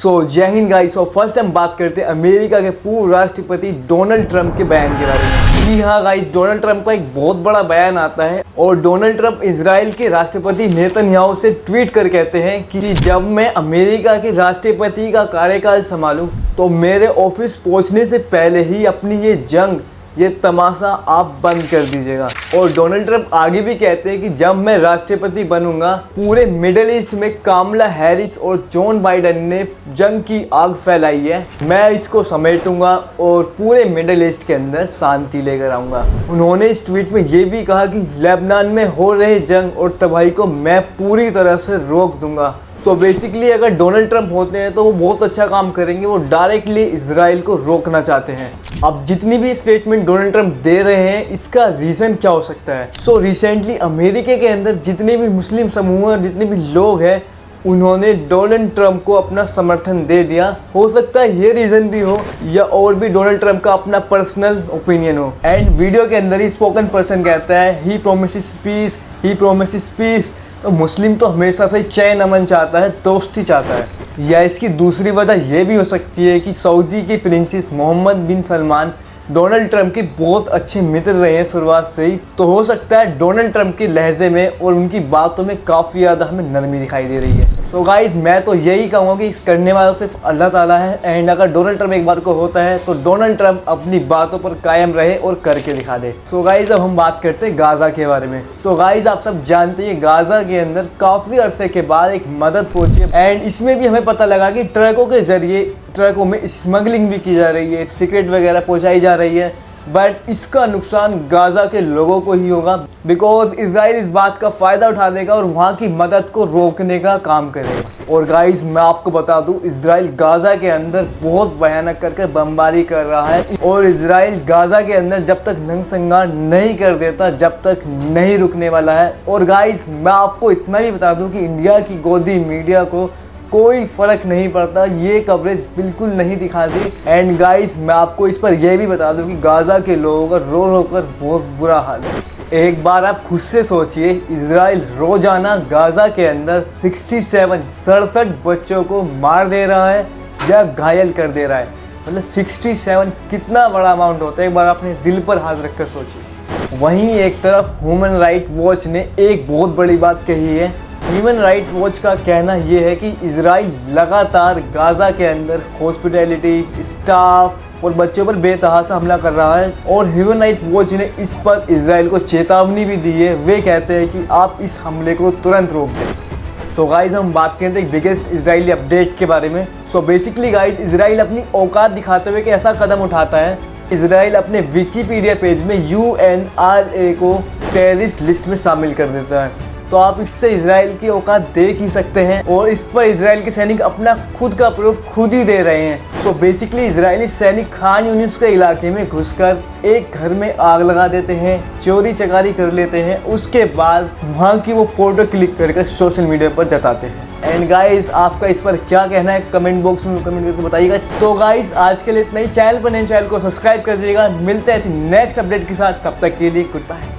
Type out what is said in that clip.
जय Hind guys. First हम बात करते हैं अमेरिका के पूर्व राष्ट्रपति डोनाल्ड ट्रंप के बयान के बारे में। जी हाँ गाइस, डोनाल्ड ट्रंप का एक बहुत बड़ा बयान आता है और डोनाल्ड ट्रंप इजराइल के राष्ट्रपति नेतन्याहू से ट्वीट कर कहते हैं कि जब मैं अमेरिका के राष्ट्रपति का कार्यकाल संभालूं तो मेरे ऑफिस पहुंचने से पहले ही अपनी ये तमाशा आप बंद कर दीजिएगा। और डोनाल्ड ट्रंप आगे भी कहते हैं कि जब मैं राष्ट्रपति बनूंगा पूरे मिडिल ईस्ट में कामला हैरिस और जॉन बाइडेन ने जंग की आग फैलाई है, मैं इसको समेटूंगा और पूरे मिडिल ईस्ट के अंदर शांति लेकर आऊंगा। उन्होंने इस ट्वीट में ये भी कहा कि लेबनान में हो रहे जंग और तबाही को मैं पूरी तरह से रोक दूंगा। तो बेसिकली अगर डोनाल्ड ट्रंप होते हैं तो वो बहुत अच्छा काम करेंगे, वो डायरेक्टली इजराइल को रोकना चाहते हैं। अब जितनी भी स्टेटमेंट डोनाल्ड ट्रंप दे रहे हैं इसका रीज़न क्या हो सकता है? रिसेंटली अमेरिका के अंदर जितने भी मुस्लिम समूह और जितने भी लोग हैं उन्होंने डोनाल्ड ट्रंप को अपना समर्थन दे दिया। हो सकता है ये रीज़न भी हो या और भी डोनाल्ड ट्रंप का अपना पर्सनल ओपिनियन हो। एंड वीडियो के अंदर ही स्पोकन पर्सन कहता है ही प्रोमिसेस पीस, ही प्रोमिसेस पीस। तो मुस्लिम तो हमेशा से चैन अमन चाहता है, दोस्ती चाहता है। या इसकी दूसरी वजह यह भी हो सकती है कि सऊदी के प्रिंसेस मोहम्मद बिन सलमान डोनाल्ड ट्रंप के बहुत अच्छे मित्र रहे हैं शुरुआत से ही। तो हो सकता है डोनाल्ड ट्रंप के लहजे में और उनकी बातों में काफ़ी ज़्यादा हमें नरमी दिखाई दे रही है। गाइज़ मैं तो यही कहूँगा कि इस करने वाला सिर्फ अल्लाह ताला है। एंड अगर डोनाल्ड ट्रंप एक बार को होता है तो डोनाल्ड ट्रंप अपनी बातों पर कायम रहे और करके दिखा दे। गाइज़ अब हम बात करते हैं गाज़ा के बारे में। गाइज़ आप सब जानते हैं गाज़ा के अंदर काफ़ी अरसे के बाद एक मदद पहुँची है। एंड इसमें भी हमें पता लगा कि ट्रकों के ज़रिए ट्रकों में स्मगलिंग भी की जा रही है, सिगरेट वगैरह पहुंचाई जा रही है। बट इसका नुकसान गाज़ा के लोगों को ही होगा बिकॉज इजराइल इस बात का फ़ायदा उठा देगा और वहाँ की मदद को रोकने का काम करेगा। और गाइस मैं आपको बता दूँ इजराइल गाज़ा के अंदर बहुत भयानक करके बमबारी कर रहा है और इजराइल गाज़ा के अंदर जब तक नरसंहार नहीं कर देता जब तक नहीं रुकने वाला है। और गाइस मैं आपको इतना भी बता दूँ कि इंडिया की गोदी मीडिया को कोई फ़र्क नहीं पड़ता, ये कवरेज बिल्कुल नहीं दिखाती। एंड गाइस मैं आपको इस पर यह भी बता दूं कि गाज़ा के लोगों का रो रो कर बहुत बुरा हाल है। एक बार आप खुद से सोचिए, इजराइल रोजाना गाज़ा के अंदर 67 बच्चों को मार दे रहा है या घायल कर दे रहा है। मतलब 67 कितना बड़ा अमाउंट होता है, एक बार अपने दिल पर हाथ रख कर सोचिए। वहीं एक तरफ ह्यूमन राइट वॉच ने एक बहुत बड़ी बात कही है। ह्यूमन राइट वॉच का कहना यह है कि इजराइल लगातार गाज़ा के अंदर हॉस्पिटैलिटी स्टाफ और बच्चों पर बेतहाशा हमला कर रहा है। और ह्यूमन राइट वॉच ने इस पर इजराइल को चेतावनी भी दी है। वे कहते हैं कि आप इस हमले को तुरंत रोक दें। गाइज हम बात करते हैं बिगेस्ट इजरायली अपडेट के बारे में। बेसिकली गाइज इजराइल अपनी औकात दिखाते हुए कि ऐसा कदम उठाता है, इजराइल अपने विकीपीडिया पेज में UNRWA को टेररिस्ट लिस्ट में शामिल कर देता है। तो आप इससे इजराइल की औकात देख ही सकते हैं और इस पर इजराइल के सैनिक अपना खुद का प्रूफ खुद ही दे रहे हैं। बेसिकली इजरायली सैनिक खान यूनिस के इलाके में घुसकर एक घर में आग लगा देते हैं, चोरी चकारी कर लेते हैं, उसके बाद वहाँ की वो फोटो क्लिक करके सोशल मीडिया पर जताते हैं। एंड गाइस आपका इस पर क्या कहना है कमेंट बॉक्स में कमेंट करके बताइएगा। तो गाइस आज के लिए इतना ही। चैनल पर नए चैनल को सब्सक्राइब कर दीजिएगा। मिलते हैं ऐसी नेक्स्ट अपडेट के साथ, तब तक के लिए गुड बाय।